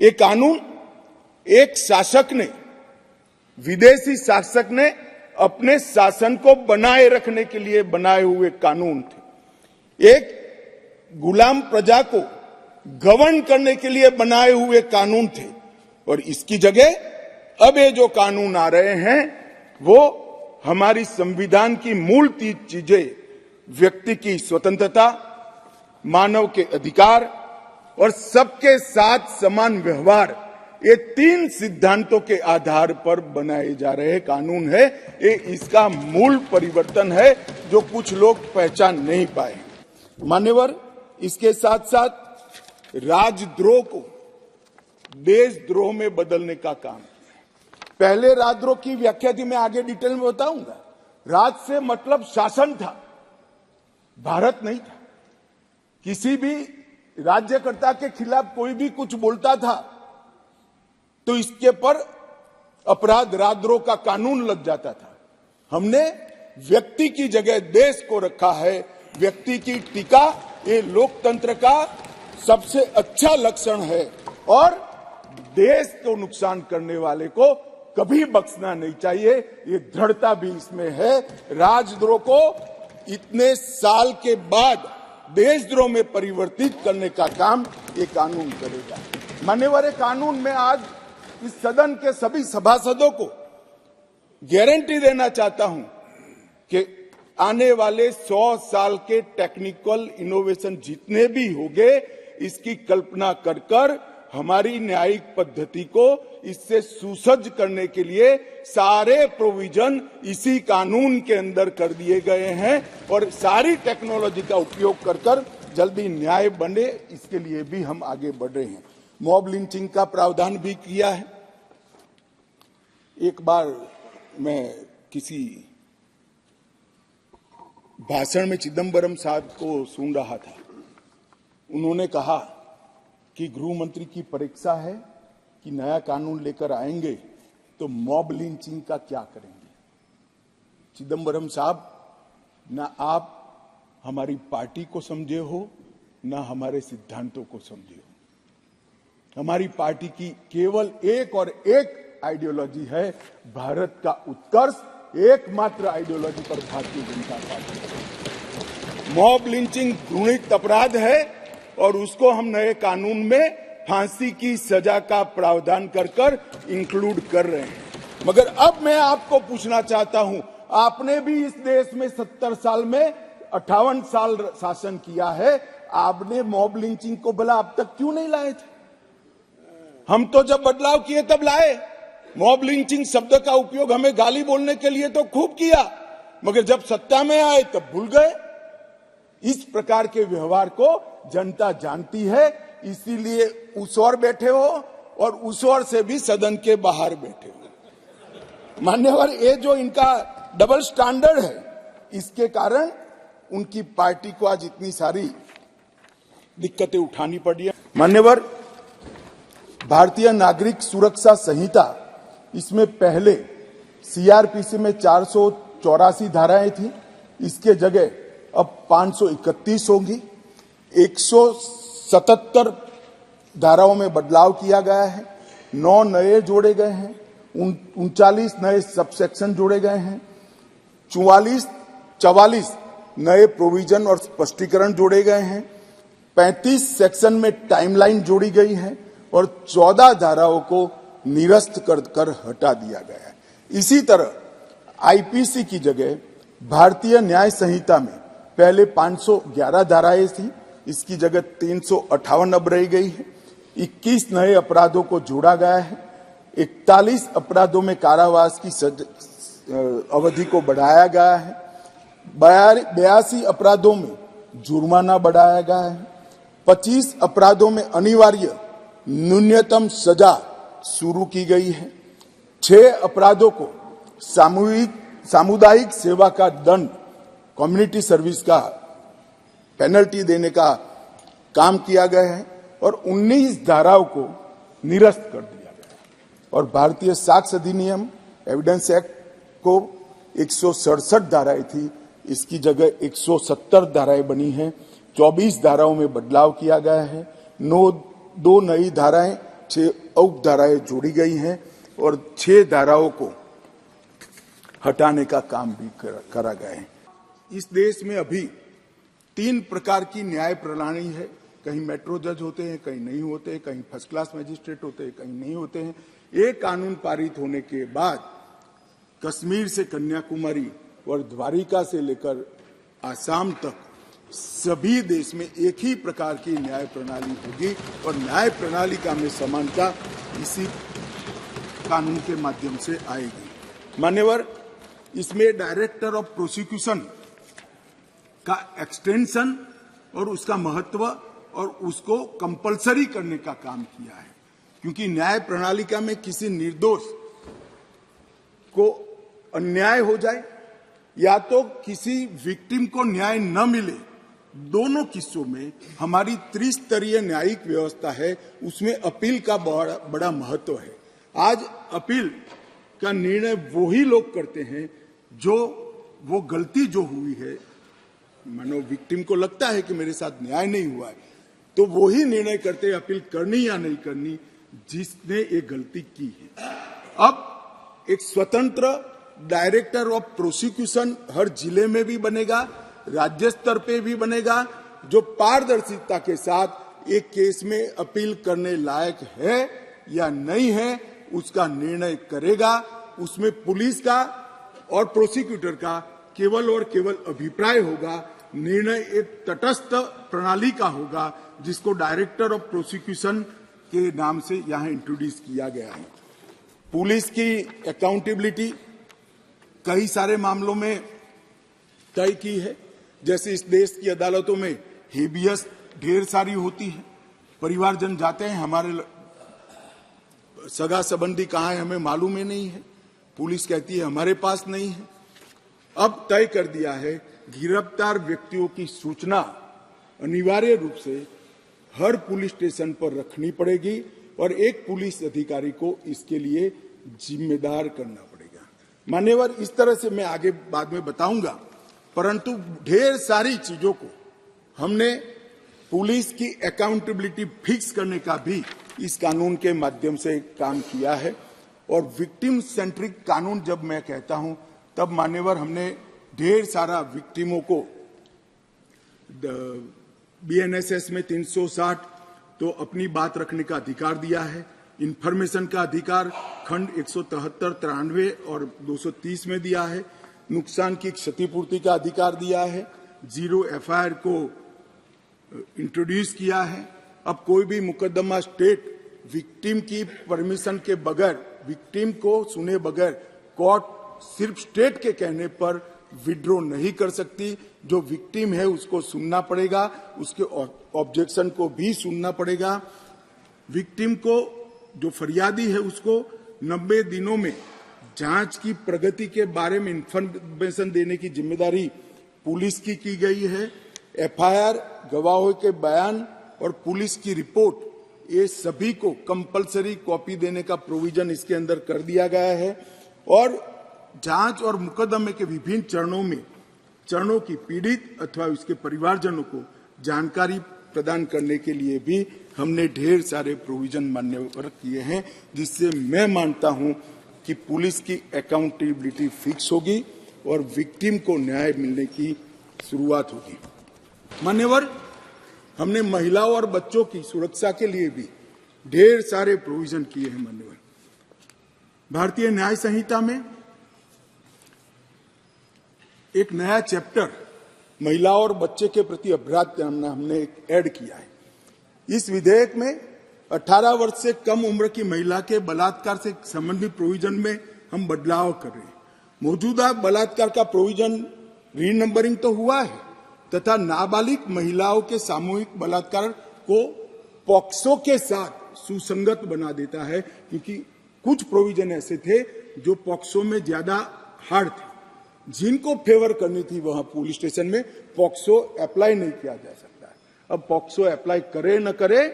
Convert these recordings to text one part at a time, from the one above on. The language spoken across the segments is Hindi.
ये कानून एक शासक ने, विदेशी शासक ने अपने शासन को बनाए रखने के लिए बनाए हुए कानून थे। एक गुलाम प्रजा को गवर्न करने के लिए बनाए हुए कानून थे। और इसकी जगह अब ये जो कानून आ रहे हैं वो हमारी संविधान की मूल 3 चीजें, व्यक्ति की स्वतंत्रता, मानव के अधिकार और सबके साथ समान व्यवहार, ये 3 सिद्धांतों के आधार पर बनाए जा रहे कानून है। ये इसका मूल परिवर्तन है जो कुछ लोग पहचान नहीं पाए। मान्यवर, इसके साथ साथ राजद्रोह को देशद्रोह में बदलने का काम किया। पहले राजद्रोह की व्याख्या थी, मैं आगे डिटेल में बताऊंगा। राज से मतलब शासन था, भारत नहीं था। किसी भी राज्यकर्ता के खिलाफ कोई भी कुछ बोलता था तो इसके पर अपराध, राजद्रोह का कानून लग जाता था। हमने व्यक्ति की जगह देश को रखा है। व्यक्ति की टीका ये लोकतंत्र का सबसे अच्छा लक्षण है और देश को नुकसान करने वाले को कभी बख्शना नहीं चाहिए, ये दृढ़ता भी इसमें है। राजद्रोह को इतने साल के बाद देशद्रोह में परिवर्तित करने का काम ये कानून करेगा। मान्यवर, कानून में आज इस सदन के सभी सभासदों को गारंटी देना चाहता हूं कि आने वाले 100 साल के टेक्निकल इनोवेशन जितने भी होंगे, इसकी कल्पना कर कर हमारी न्यायिक पद्धति को इससे सुसज्ज करने के लिए सारे प्रोविजन इसी कानून के अंदर कर दिए गए हैं और सारी टेक्नोलॉजी का उपयोग कर कर जल्दी न्याय बने, इसके लिए भी हम आगे बढ़ रहे हैं। मॉब लिंचिंग का प्रावधान भी किया है। एक बार मैं किसी भाषण में चिदंबरम साहब को सुन रहा था। उन्होंने कहा कि गृह मंत्री की परीक्षा है कि नया कानून लेकर आएंगे तो मॉब लिंचिंग का क्या करेंगे। चिदंबरम साहब, ना आप हमारी पार्टी को समझे हो, ना हमारे सिद्धांतों को समझे हो। हमारी पार्टी की केवल एक और एक आइडियोलॉजी है, भारत का उत्कर्ष। एकमात्र आइडियोलॉजी पर Bharatiya Janata party. Mob lynching घृणित अपराध है और उसको हम नए कानून में फांसी की सजा का प्रावधान कर कर इंक्लूड कर रहे हैं। मगर अब मैं आपको पूछना चाहता हूं, आपने भी इस देश में 70 साल में 58 साल शासन किया है, आपने मॉब लिंचिंग को भला अब तक क्यों नहीं लाए थे? हम तो जब बदलाव किए तब लाए। मॉब लिंचिंग शब्द का उपयोग हमें गाली बोलने के लिए तो खूब किया, मगर जब सत्ता में आए तब भूल गए। इस प्रकार के व्यवहार को जनता जानती है, इसीलिए उस ओर बैठे हो और उस ओर से भी सदन के बाहर बैठे हो। मान्यवर, ये जो इनका डबल स्टैंडर्ड है, इसके कारण उनकी पार्टी को आज इतनी सारी दिक्कतें उठानी पड़ी है। मान्यवर, भारतीय नागरिक सुरक्षा संहिता, इसमें पहले सीआरपीसी में 484 धाराएं थी, इसके जगह अब 531 होंगी। 177 धाराओं में बदलाव किया गया है, 9 नए जोड़े गए हैं, 39 नए सबसेक्शन जोड़े गए हैं, 44 नए प्रोविजन और स्पष्टीकरण जोड़े गए हैं, 35 सेक्शन में टाइमलाइन जोड़ी गई है और 14 धाराओं को निरस्त कर हटा दिया गया है। इसी तरह आईपीसी की जगह भारतीय न्याय संहिता में पहले 511 धाराएं थी, इसकी जगह 358 अब रह गई है। 21 नए अपराधों को जोड़ा गया है। 41 अपराधों में कारावास की अवधि को बढ़ाया गया है। 82 अपराधों में जुर्माना बढ़ाया गया है। 25 अपराधों में अनिवार्य न्यूनतम सजा शुरू की गई है। 6 अपराधों को सामुदायिक सेवा का दंड, कम्युनिटी सर्विस का पेनल्टी देने का काम किया गया है और 19 धाराओं को निरस्त कर दिया गया है। और भारतीय साक्ष्य अधिनियम, एविडेंस एक्ट को 167 धाराएं थी, इसकी जगह 170 धाराएं बनी हैं। 24 धाराओं में बदलाव किया गया है। 2 नई धाराएं 6 उपधाराएं जोड़ी गई हैं और 6 धाराओं को हटाने का काम भी करा गया है। इस देश में अभी 3 प्रकार की न्याय प्रणाली है। कहीं मेट्रो जज होते हैं, कहीं नहीं होते हैं, कहीं फर्स्ट क्लास मजिस्ट्रेट होते हैं, कहीं नहीं होते हैं। ये कानून पारित होने के बाद कश्मीर से कन्याकुमारी और द्वारिका से लेकर आसाम तक सभी देश में एक ही प्रकार की न्याय प्रणाली होगी और न्याय प्रणाली का में समानता इसी कानून के माध्यम से आएगी। मान्यवर, इसमें डायरेक्टर ऑफ प्रोसिक्यूशन का एक्सटेंशन और उसका महत्व और उसको कंपलसरी करने का काम किया है, क्योंकि न्याय प्रणालिका में किसी निर्दोष को अन्याय हो जाए या तो किसी विक्टिम को न्याय न मिले, दोनों किस्सों में हमारी त्रिस्तरीय न्यायिक व्यवस्था है, उसमें अपील का बड़ा महत्व है। आज अपील का निर्णय वो ही लोग करते हैं जो वो गलती जो हुई है, मानो विक्टिम को लगता है कि मेरे साथ न्याय नहीं हुआ है, तो वो ही निर्णय करते हैं अपील करनी या नहीं करनी जिसने ये गलती की है। अब एक स्वतंत्र डायरेक्टर ऑफ प्रोसिक्यूशन हर जिले में भी बनेगा, राज्य स्तर पे भी बनेगा, जो पारदर्शिता के साथ एक केस में अपील करने लायक है या नहीं है उसका निर्णय करेगा। उसमें पुलिस का और प्रोसिक्यूटर का केवल और केवल अभिप्राय होगा, निर्णय एक तटस्थ प्रणाली का होगा जिसको डायरेक्टर ऑफ प्रोसिक्यूशन के नाम से यहां इंट्रोड्यूस किया गया है। पुलिस की अकाउंटेबिलिटी कई सारे मामलों में तय की है। जैसे इस देश की अदालतों में हेबियस ढेर सारी होती है, परिवारजन जाते हैं, हमारे सगा संबंधी कहाँ है हमें मालूम ही नहीं है, पुलिस कहती है हमारे पास नहीं है। अब तय कर दिया है गिरफ्तार व्यक्तियों की सूचना अनिवार्य रूप से हर पुलिस स्टेशन पर रखनी पड़ेगी और एक पुलिस अधिकारी को इसके लिए जिम्मेदार करना पड़ेगा। मान्यवर, इस तरह से मैं आगे बाद में बताऊंगा, परंतु ढेर सारी चीजों को हमने पुलिस की अकाउंटेबिलिटी फिक्स करने का भी इस कानून के माध्यम से काम किया है। और विक्टिम सेंट्रिक कानून जब मैं कहता हूं तब मान्यवर हमने ढेर सारा विक्टिमों को बीएनएसएस में 360 तो अपनी बात रखने का अधिकार दिया है, इंफॉर्मेशन का अधिकार खंड 173, 93 और 230 में दिया है, नुकसान की क्षतिपूर्ति का अधिकार दिया है, 0 एफआईआर को इंट्रोड्यूस किया है। अब कोई भी मुकदमा स्टेट विक्टिम की परमिशन के बगैर, विक्टिम को सुने बगैर कोर्ट सिर्फ स्टेट के कहने पर विड्रॉ नहीं कर सकती। जो विक्टिम है उसको सुनना पड़ेगा, उसके ऑब्जेक्शन को भी सुनना पड़ेगा। विक्टिम को, जो फरियादी है, उसको 90 दिनों में जांच की प्रगति के बारे में इंफॉर्मेशन देने की जिम्मेदारी पुलिस की गई है। एफआईआर, गवाहों के बयान और पुलिस की रिपोर्ट, ये सभी को कंपलसरी कॉपी देने का प्रोविजन इसके अंदर कर दिया गया है। और जांच और मुकदमे के विभिन्न चरणों की पीड़ित अथवा उसके परिवारजनों को जानकारी प्रदान करने के लिए भी हमने ढेर सारे प्रोविजन मान्यवर किए हैं, जिससे मैं मानता हूं कि पुलिस की अकाउंटेबिलिटी फिक्स होगी और विक्टिम को न्याय मिलने की शुरुआत होगी। मान्यवर, हमने महिलाओं और बच्चों की सुरक्षा के लिए भी ढेर सारे प्रोविजन किए हैं। मान्यवर, भारतीय न्याय संहिता में एक नया चैप्टर महिलाओं और बच्चे के प्रति अपराध हमने ऐड किया है। इस विधेयक में 18 वर्ष से कम उम्र की महिला के बलात्कार से संबंधित प्रोविजन में हम बदलाव कर रहे हैं। मौजूदा बलात्कार का प्रोविजन रीनंबरिंग तो हुआ है तथा नाबालिग महिलाओं के सामूहिक बलात्कार को पॉक्सो के साथ सुसंगत बना देता है, क्योंकि कुछ प्रोविजन ऐसे थे जो पॉक्सो में ज्यादा हार्ड थे, जिनको फेवर करनी थी वहां पुलिस स्टेशन में पॉक्सो अप्लाई नहीं किया जा सकता है। अब पॉक्सो अप्लाई करे न करे,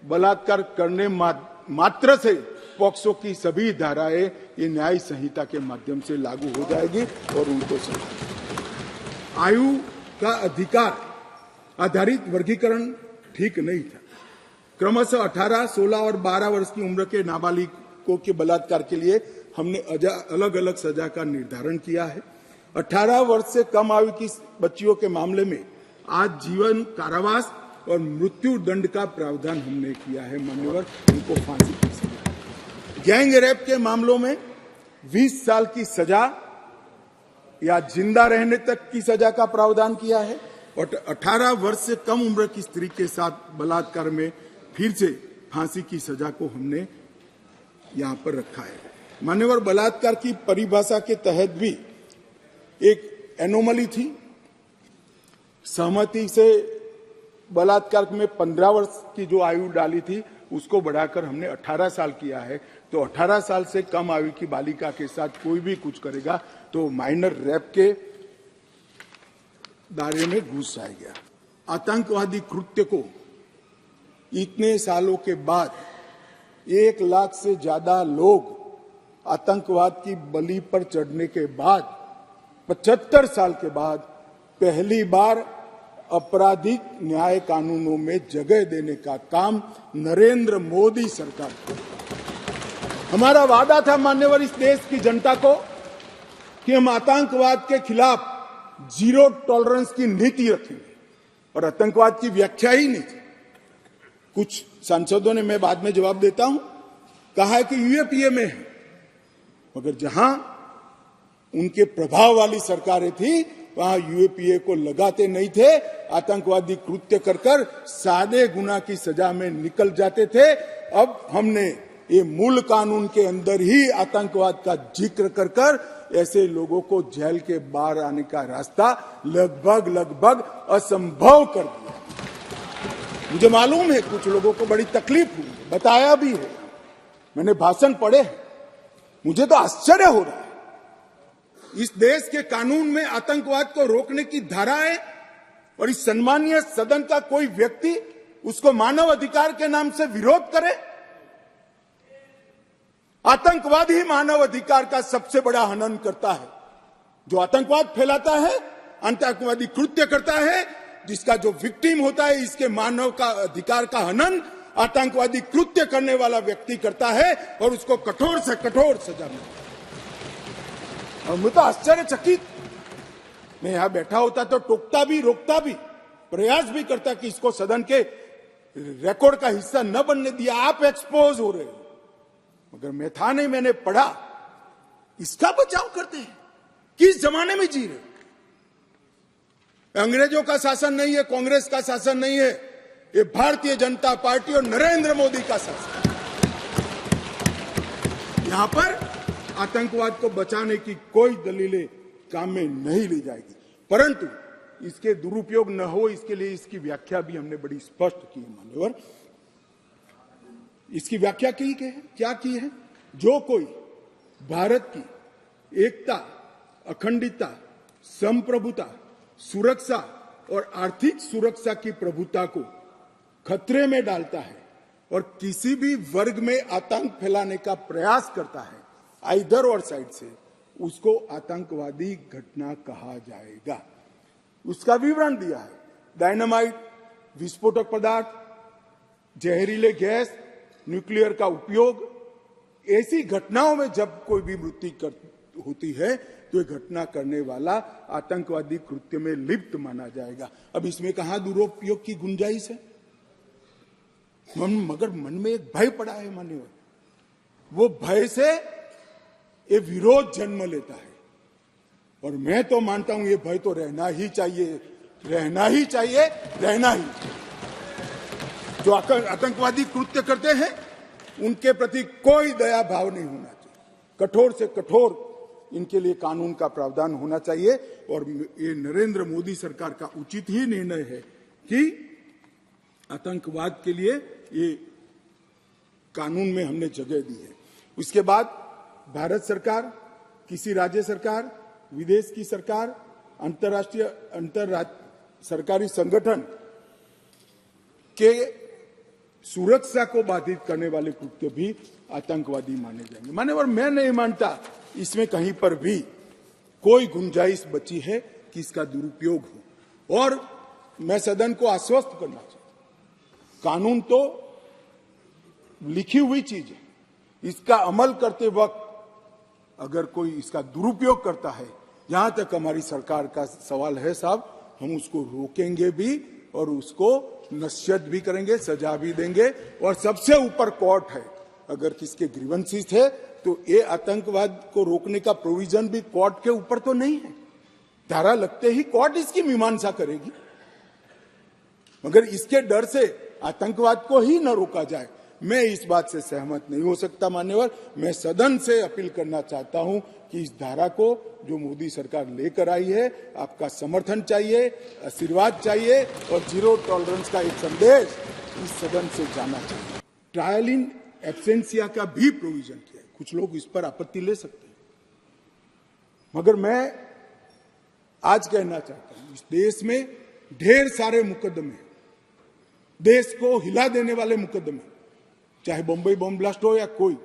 बलात्कार करने मात्र से पॉक्सो की सभी धाराएं ये न्याय संहिता के माध्यम से लागू हो जाएगी और उनको आयु का अधिकार आधारित वर्गीकरण ठीक नहीं था। क्रमशः 18, 16 और 12 वर्ष की उम्र के नाबालिगों के बलात्कार के लिए हमने अलग अलग सजा का निर्धारण किया है। 18 वर्ष से कम आयु की बच्चियों के मामले में आज जीवन कारावास और मृत्यु दंड का प्रावधान हमने किया है। मान्यवर, उनको फांसी की सजा। गैंग रेप के मामलों में 20 साल की सजा या जिंदा रहने तक की सजा का प्रावधान किया है और 18 वर्ष से कम उम्र की स्त्री के साथ बलात्कार में फिर से फांसी की सजा को हमने यहां पर रखा है। मान्यवर, बलात्कार की परिभाषा के तहत भी एक एनोमली थी। सहमति से बलात्कार में 15 वर्ष की जो आयु डाली थी उसको बढ़ाकर हमने 18 साल किया है। तो 18 साल से कम आयु की बालिका के साथ कोई भी कुछ करेगा तो माइनर रेप के दायरे में घुस जाएगा। आतंकवादी कृत्य को इतने सालों के बाद 1 लाख से ज्यादा लोग आतंकवाद की बलि पर चढ़ने के बाद 75 साल के बाद पहली बार आपराधिक न्याय कानूनों में जगह देने का काम नरेंद्र मोदी सरकार को। हमारा वादा था मान्यवर इस देश की जनता को कि हम आतंकवाद के खिलाफ जीरो टॉलरेंस की नीति रखेंगे और आतंकवाद की व्याख्या ही नहीं थी। कुछ सांसदों ने, मैं बाद में जवाब देता हूं, कहा है कि यूएपीए में है, मगर जहां उनके प्रभाव वाली सरकारें थी वहां यूएपीए को लगाते नहीं थे। आतंकवादी कृत्य कर सादे गुना की सजा में निकल जाते थे। अब हमने ये मूल कानून के अंदर ही आतंकवाद का जिक्र कर ऐसे लोगों को जेल के बाहर आने का रास्ता लगभग असंभव कर दिया। मुझे मालूम है कुछ लोगों को बड़ी तकलीफ हुई, बताया भी है, मैंने भाषण पढ़े हैं। मुझे तो आश्चर्य हो रहा है, इस देश के कानून में आतंकवाद को रोकने की धारा है और इस सम्मानीय सदन का कोई व्यक्ति उसको मानव अधिकार के नाम से विरोध करे। आतंकवाद ही मानव अधिकार का सबसे बड़ा हनन करता है। जो आतंकवाद फैलाता है, आतंकवादी कृत्य करता है, जिसका जो विक्टिम होता है, इसके मानव का अधिकार का हनन आतंकवादी कृत्य करने वाला व्यक्ति करता है और उसको कठोर से कठोर सजा मिलती है। और मैं तो आश्चर्यचकित, मैं यहां बैठा होता तो टोकता भी, रोकता भी, प्रयास भी करता कि इसको सदन के रिकॉर्ड का हिस्सा न बनने दिया। आप एक्सपोज हो रहे हो, मगर मैं था नहीं, मैंने पढ़ा। इसका बचाव करते हैं। किस जमाने में जी रहे? अंग्रेजों का शासन नहीं है, कांग्रेस का शासन नहीं है, ये भारतीय जनता पार्टी और नरेंद्र मोदी का शासन। यहां पर आतंकवाद को बचाने की कोई दलीलें काम में नहीं ली जाएगी, परंतु इसके दुरुपयोग न हो इसके लिए इसकी व्याख्या भी हमने बड़ी स्पष्ट की है। मान्यवर, इसकी व्याख्या क्या की है? जो कोई भारत की एकता, अखंडता, संप्रभुता, सुरक्षा और आर्थिक सुरक्षा की प्रभुता को खतरे में डालता है और किसी भी वर्ग में आतंक फैलाने का प्रयास करता है, इधर और साइड से, उसको आतंकवादी घटना कहा जाएगा। उसका विवरण दिया है। डायनामाइट, विस्फोटक पदार्थ, जहरीले गैस, न्यूक्लियर का उपयोग, ऐसी घटनाओं में जब कोई भी मृत्यु होती है तो ये घटना करने वाला आतंकवादी कृत्य में लिप्त माना जाएगा। अब इसमें कहां दुरुपयोग की गुंजाइश है? मगर मन में एक भय पड़ा है मान्यवर, वो भय से ये विरोध जन्म लेता है और मैं तो मानता हूं ये भय तो रहना ही चाहिए। जो आतंकवादी कृत्य करते हैं उनके प्रति कोई दया भाव नहीं होना चाहिए। कठोर से कठोर इनके लिए कानून का प्रावधान होना चाहिए और ये नरेंद्र मोदी सरकार का उचित ही निर्णय है कि आतंकवाद के लिए ये कानून में हमने जगह दी है। उसके बाद भारत सरकार, किसी राज्य सरकार, विदेश की सरकार, अंतरराष्ट्रीय सरकारी संगठन के सुरक्षा को बाधित करने वाले कृत्य भी आतंकवादी माने जाएंगे। मान्यवर, मैं नहीं मानता इसमें कहीं पर भी कोई गुंजाइश बची है कि इसका दुरुपयोग हो। और मैं सदन को आश्वस्त करना चाहता हूं, कानून तो लिखी हुई चीज है, इसका अमल करते वक्त अगर कोई इसका दुरुपयोग करता है, जहां तक हमारी सरकार का सवाल है साहब, हम उसको रोकेंगे भी और उसको नसीहत भी करेंगे, सजा भी देंगे। और सबसे ऊपर कोर्ट है। अगर किसके ग्रीवेंसेस है तो ये आतंकवाद को रोकने का प्रोविजन भी कोर्ट के ऊपर तो नहीं है। धारा लगते ही कोर्ट इसकी मीमांसा करेगी, मगर इसके डर से आतंकवाद को ही न रोका जाए, मैं इस बात से सहमत नहीं हो सकता। मान्यवर, मैं सदन से अपील करना चाहता हूं कि इस धारा को जो मोदी सरकार लेकर आई है, आपका समर्थन चाहिए, आशीर्वाद चाहिए और जीरो टॉलरेंस का एक संदेश इस सदन से जाना चाहिए। ट्रायल इन एब्सेंसिया का भी प्रोविजन किया है। कुछ लोग इस पर आपत्ति ले सकते हैं, मगर मैं आज कहना चाहता हूं, इस देश में ढेर सारे मुकदमे, देश को हिला देने वाले मुकदमे, चाहे बम्बई बम ब्लास्ट हो या कोई,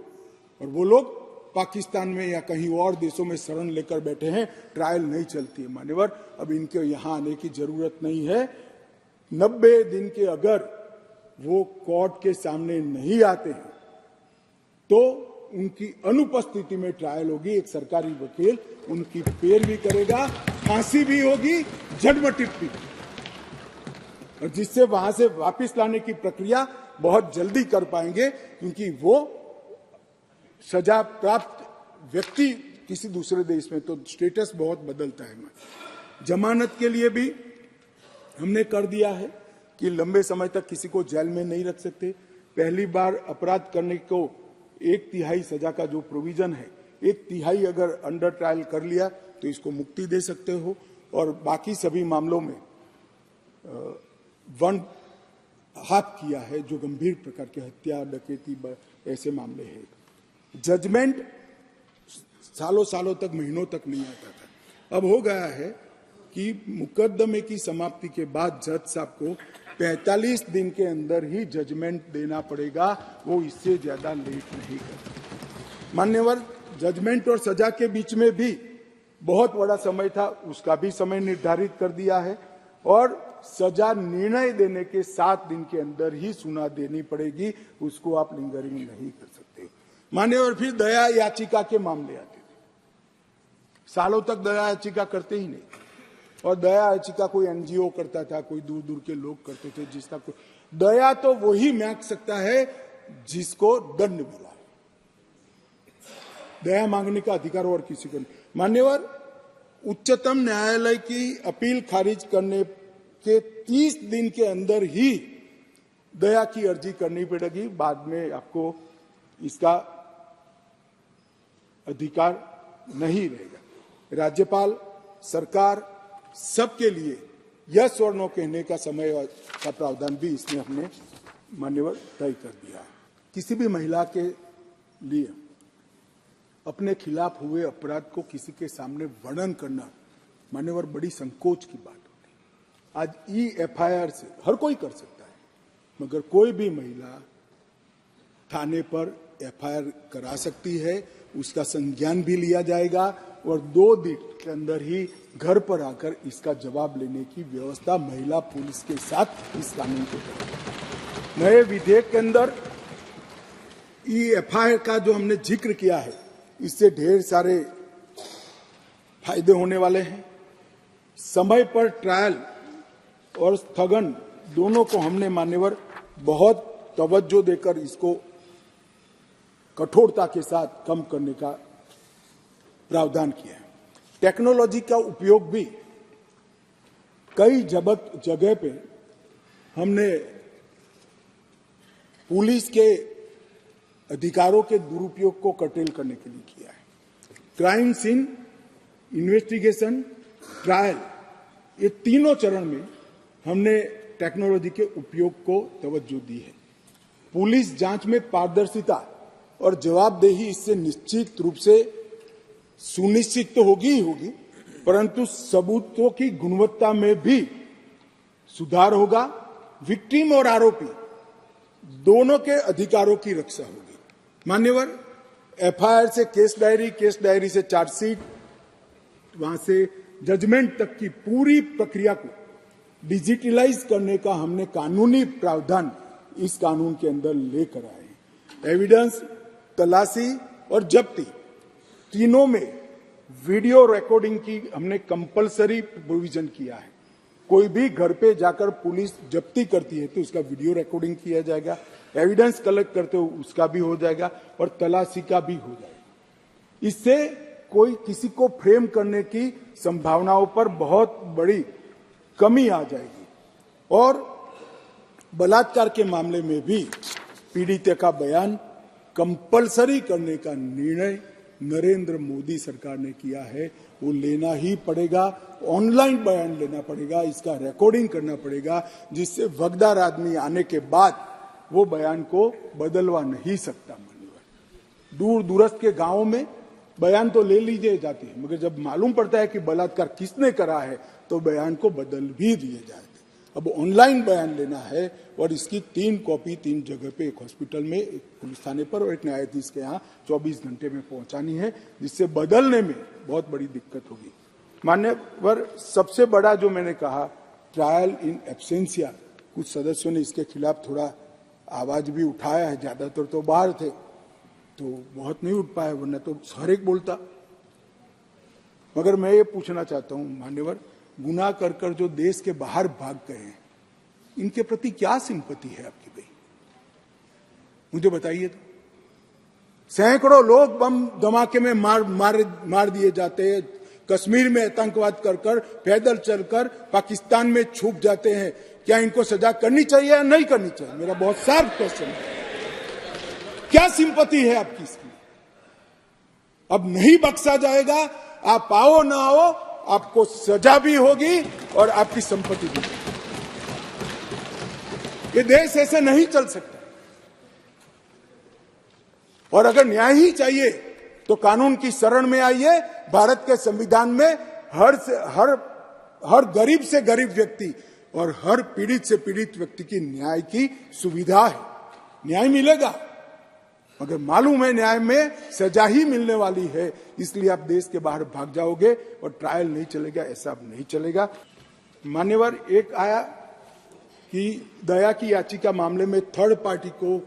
और वो लोग पाकिस्तान में या कहीं और देशों में शरण लेकर बैठे हैं, ट्रायल नहीं चलती है। मान्यवर, अब इनके यहां आने की जरूरत नहीं है। 90 दिन के अगर वो कोर्ट के सामने नहीं आते हैं तो उनकी अनुपस्थिति में ट्रायल होगी। एक सरकारी वकील उनकी पैरवी करेगा, फांसी भी होगी, जन्मटिप भी, और जिससे वहां से वापस लाने की प्रक्रिया बहुत जल्दी कर पाएंगे, क्योंकि वो सजा प्राप्त व्यक्ति किसी दूसरे देश में तो स्टेटस बहुत बदलता है। जमानत के लिए भी हमने कर दिया है कि लंबे समय तक किसी को जेल में नहीं रख सकते। पहली बार अपराध करने को 1/3 सजा का जो प्रोविजन है, 1/3 अगर अंडर ट्रायल कर लिया तो इसको मुक्ति दे सकते हो, और बाकी सभी मामलों में 1/2 किया है जो गंभीर प्रकार के हत्या, डकैती, ऐसे मामले हैं। जजमेंट सालों सालों तक, महीनों तक नहीं आता था। अब हो गया है कि मुकदमे की समाप्ति के बाद जज साहब को 45 दिन के अंदर ही जजमेंट देना पड़ेगा, वो इससे ज्यादा लेट नहीं करते। मान्यवर, जजमेंट और सजा के बीच में भी बहुत बड़ा समय था, उसका भी समय निर्धारित कर दिया है, और सजा निर्णय देने के 7 दिन के अंदर ही सुना देनी पड़ेगी, उसको आप लिंगरिंग नहीं कर सकते। मान्यवर, फिर दया याचिका के मामले आते थे। सालों तक दया याचिका करते ही नहीं, और दया याचिका कोई एनजीओ करता था, कोई दूर दूर के लोग करते थे। जिसका कोई दया तो वही मांग सकता है जिसको दंड मिला है। दया मांगने का अधिकार और किसी को नहीं। मान्यवर, उच्चतम न्यायालय की अपील खारिज करने के 30 दिन के अंदर ही दया की अर्जी करनी पड़ेगी, बाद में आपको इसका अधिकार नहीं रहेगा। राज्यपाल, सरकार, सबके लिए यस और नो कहने का समय का प्रावधान भी इसमें हमने मान्यवर तय कर दिया है। किसी भी महिला के लिए अपने खिलाफ हुए अपराध को किसी के सामने वर्णन करना मान्यवर बड़ी संकोच की बात होती है। आज EFIR से हर कोई कर सकता है, मगर कोई भी महिला थाने पर FIR करा सकती है, उसका संज्ञान भी लिया जाएगा, और 2 दिन के अंदर ही घर पर आकर इसका जवाब लेने की व्यवस्था महिला पुलिस के साथ इस कानून को करेगी। नए विधेयक के अंदर EFIR का जो हमने जिक्र किया है, इससे ढेर सारे फायदे होने वाले हैं। समय पर ट्रायल और स्थगन दोनों को हमने मान्यवर बहुत तवज्जो देकर इसको कठोरता के साथ कम करने का प्रावधान किया है। टेक्नोलॉजी का उपयोग भी कई जगह पे हमने पुलिस के अधिकारों के दुरुपयोग को कर्टेल करने के लिए किया है। क्राइम सीन, इन्वेस्टिगेशन, ट्रायल, ये तीनों चरण में हमने टेक्नोलॉजी के उपयोग को तवज्जो दी है। पुलिस जांच में पारदर्शिता और जवाबदेही इससे निश्चित रूप से सुनिश्चित तो होगी ही होगी, परंतु सबूतों की गुणवत्ता में भी सुधार होगा। विक्टिम और आरोपी दोनों के अधिकारों की रक्षा होगी। मान्यवर, FIR से केस डायरी से चार्जशीट, वहां से जजमेंट तक की पूरी प्रक्रिया को डिजिटलाइज करने का हमने कानूनी प्रावधान इस कानून के अंदर लेकर आए। एविडेंस, तलाशी और जब्ती तीनों में वीडियो रिकॉर्डिंग की हमने कंपलसरी प्रोविजन किया है। कोई भी घर पे जाकर पुलिस जब्ती करती है तो उसका वीडियो रिकॉर्डिंग किया जाएगा, एविडेंस कलेक्ट करते हो उसका भी हो जाएगा और तलाशी का भी हो जाएगा। इससे कोई किसी को फ्रेम करने की संभावनाओं पर बहुत बड़ी कमी आ जाएगी। और बलात्कार के मामले में भी पीड़ित का बयान कंपलसरी करने का निर्णय नरेंद्र मोदी सरकार ने किया है। वो लेना ही पड़ेगा, ऑनलाइन बयान लेना पड़ेगा, इसका रिकॉर्डिंग करना पड़ेगा, जिससे वगदार आदमी आने के बाद वो बयान को बदलवा नहीं सकता। मान्यवर, दूर दूरस्थ के गांवों में बयान तो ले लीजिए जाते हैं, मगर जब मालूम पड़ता है कि बलात्कार किसने करा है तो बयान को बदल भी दिए जाते। अब ऑनलाइन बयान लेना है और इसकी 3 कॉपी 3 जगह पे, एक हॉस्पिटल में, एक पुलिस थाने पर और एक न्यायाधीश के यहाँ 24 घंटे में पहुंचानी है, जिससे बदलने में बहुत बड़ी दिक्कत होगी। मान्यवर, सबसे बड़ा जो मैंने कहा ट्रायल इन एब्सेंशिया, कुछ सदस्यों ने इसके खिलाफ थोड़ा आवाज भी उठाया है, ज्यादातर तो बाहर थे तो बहुत नहीं उठ पाया, वरना तो हर एक बोलता। मगर मैं ये पूछना चाहता हूं मान्यवर, गुनाह कर कर जो देश के बाहर भाग गए हैं, इनके प्रति क्या सिंपैथी है आपकी भाई? मुझे बताइए तो। सैकड़ों लोग बम धमाके में मार दिए जाते हैं, कश्मीर में आतंकवाद कर कर, पैदल चलकर पाकिस्तान में छुप जाते हैं। क्या इनको सजा करनी चाहिए या नहीं करनी चाहिए? मेरा बहुत शार्प क्वेश्चन है। क्या सिंपैथी है आपकी इसकी? अब नहीं बख्शा जाएगा, आप आओ ना आओ, आपको सजा भी होगी और आपकी संपत्ति भी होगी। ये देश ऐसे नहीं चल सकता। और अगर न्याय ही चाहिए तो कानून की शरण में आइए। भारत के संविधान में हर गरीब से गरीब व्यक्ति और हर पीड़ित से पीड़ित व्यक्ति की न्याय की सुविधा है। न्याय मिलेगा, मगर मालूम है न्याय में सजा ही मिलने वाली है, इसलिए आप देश के बाहर भाग जाओगे और ट्रायल नहीं चलेगा। ऐसा अब नहीं चलेगा। मान्यवर, एक आया कि दया की याचिका मामले में थर्ड पार्टी को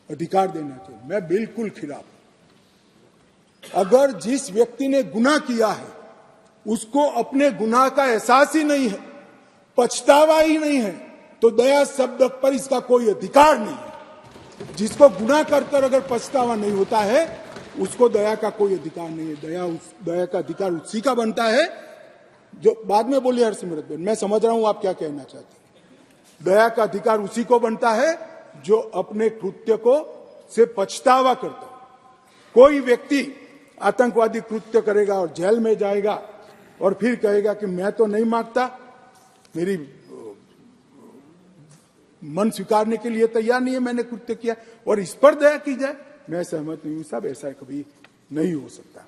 अधिकार देना चाहिए। मैं बिल्कुल खिलाफ। अगर जिस व्यक्ति ने गुनाह किया है उसको अपने गुनाह का एहसास ही नहीं है, पछतावा ही नहीं है, तो दया शब्द पर इसका कोई अधिकार नहीं है। जिसको गुनाह कर कर अगर पछतावा नहीं होता है उसको दया का कोई अधिकार नहीं है। दया का अधिकार उसी का बनता है जो बाद में बोली हरसिमरत बहन, मैं समझ रहा हूं आप क्या कहना चाहते हैं। दया का अधिकार उसी को बनता है जो अपने कृत्य को से पछतावा करता है। कोई व्यक्ति आतंकवादी कृत्य करेगा और जेल में जाएगा और फिर कहेगा कि मैं तो नहीं मांगता, मेरी मन स्वीकारने के लिए तैयार नहीं है, मैंने कृत्य किया, और इस पर दया की जाए, मैं सहमत नहीं हूं साहब। ऐसा कभी नहीं हो सकता।